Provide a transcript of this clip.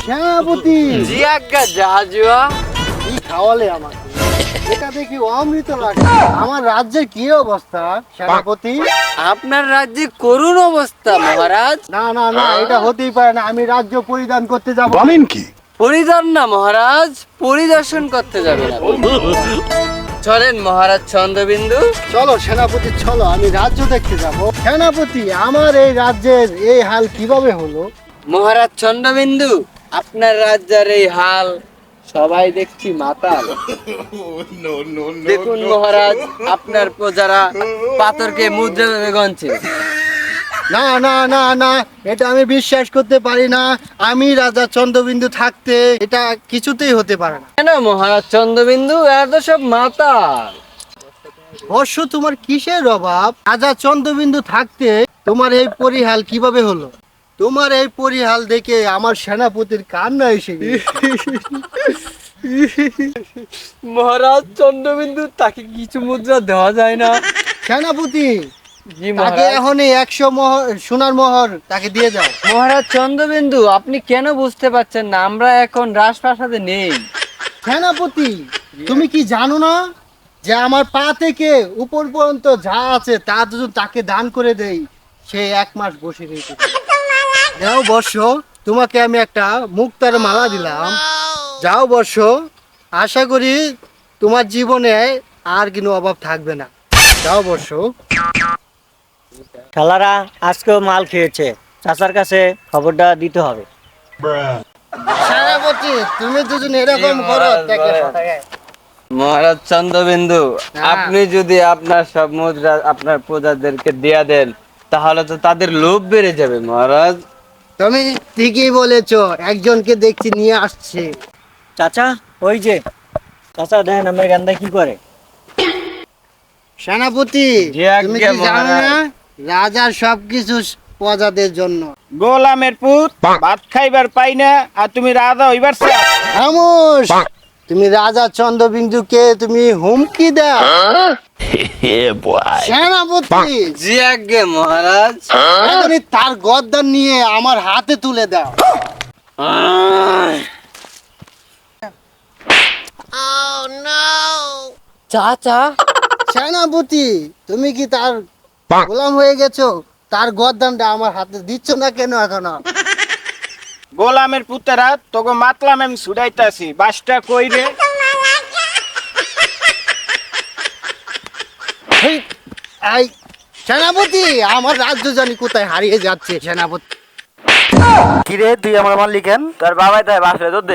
সেনাপতি জি আজ্ঞা জাহাজুয়া। কি খাওয়ালে আমাকে, এটা দেখি অমৃত লাগে। আমার রাজ্যের কি অবস্থা সেনাপতি? আপনার রাজ্যে করুণ অবস্থা মহারাজ। না না না, এটা হতেই পারে না। আমি রাজ্য পরিধান করতে যাব। বলেন কি? পরিদর্শন না মহারাজ, পরিদর্শন করতে যাবেন আপনি। চলেন মহারাজ চন্দ্রবিন্দু। চলো সেনাপতি চলো, আমি রাজ্য দেখতে যাব। সেনাপতি, আমার এই রাজ্যের এই হাল কিভাবে হলো? মহারাজ চন্দ্রবিন্দু, আপনার রাজ্যের এই হাল সবাই দেখছি মাতাল। দেখুন মহারাজ, আপনার প্রজারা পাথরকে মুদ্রা ভেবে গণছে। না না না না, এটা আমি বিশ্বাস করতে পারি না। আমি রাজা চন্দ্রবিন্দু থাকতে এটা কিছুতেই হতে পারে না। কেন মহারাজ চন্দ্রবিন্দু, এরা তো সব মাতাল। বর্ষ, তোমার কিসের অভাব? রাজা চন্দ্রবিন্দু থাকতে তোমার এই পরিহাল কিভাবে হলো? তোমার এই পরিহাল দেখে আমার সেনাপতির কান্না এসে গেছে। মহারাজ চন্দ্রবিন্দু, তাকে কিছু মুদ্রা দেওয়া যায় না? সেনাপতি, জি তাকে মহারাজ। এখনই 100 সোনার মোহর তাকে দিয়ে দাও। মহারাজ চন্দ্রবিন্দু, আপনি কেন বুঝতে পারছেন না? আমরা এখন রাজপ্রাসাদে নেই। সেনাপতি, তুমি কি জানো না যে আমার পা থেকে উপর পর্যন্ত যা আছে তা যদি তাকে দান করে দেই, সে 1 মাস বসে রইতে পারে। যাও বর্ষ, তোমাকে আমি একটা মুক্তার মালা দিলাম। যাও বর্ষ, আশা করি তোমার জীবনে আর কোনো অভাব থাকবে না। যাও বর্ষ। শালারা আজকেও মাল খেয়েছে, চাচার কাছে খবরটা দিতে হবে। সেনাপতি, তুমি দুজন এরকম করো দেখলে মহারাজ চন্দ্রবিন্দু, হ্যাঁ। আপনি যদি আপনার সব মুদ্রা আপনার প্রজাদেরকে দেয়া দেন, তাহলে তো তাদের লোভ বেড়ে যাবে মহারাজ। তুমি ঠিকই বলেছো, একজনকে দেখছি নিয়ে আসছে। চাচা, ওই যে চাচা দেখেন আমার গান্দা কি করে। সেনাপতি, জি তুমি আজ্ঞা কি জানো মহারাজ। না রাজার সবকিছু প্রজাদের জন্য? গোলামের পুত ভাত খাইবার পাই না, আর তুমি রাজা হইবার চাও। খামোশ! তুমি রাজা চন্দ্রবিন্দুকে তুমি হুমকি দাও? সেনাপতি, জি আজ্ঞে মহারাজ। এখনই তার গদ্দান নিয়ে আমার হাতে তুলে দাও। চাচা, সেনাপতি, তুমি কি তার গোলাম হয়ে গেছো? তার গদ্দানটা আমার হাতে দিচ্ছ না কেন এখনো? গোলামের পুতেরা তোকে মাতলাম আমি ছুটাইতাছি, বাসটা কই রে? হেই, এই সেনাপতি, আমার রাজ্য জানি কোথায় হারিয়ে যাচ্ছে। সেনাপতি, কিরে তুই আমার মাল লিখেন, তোর বাবাই তাই বাসে তো দে।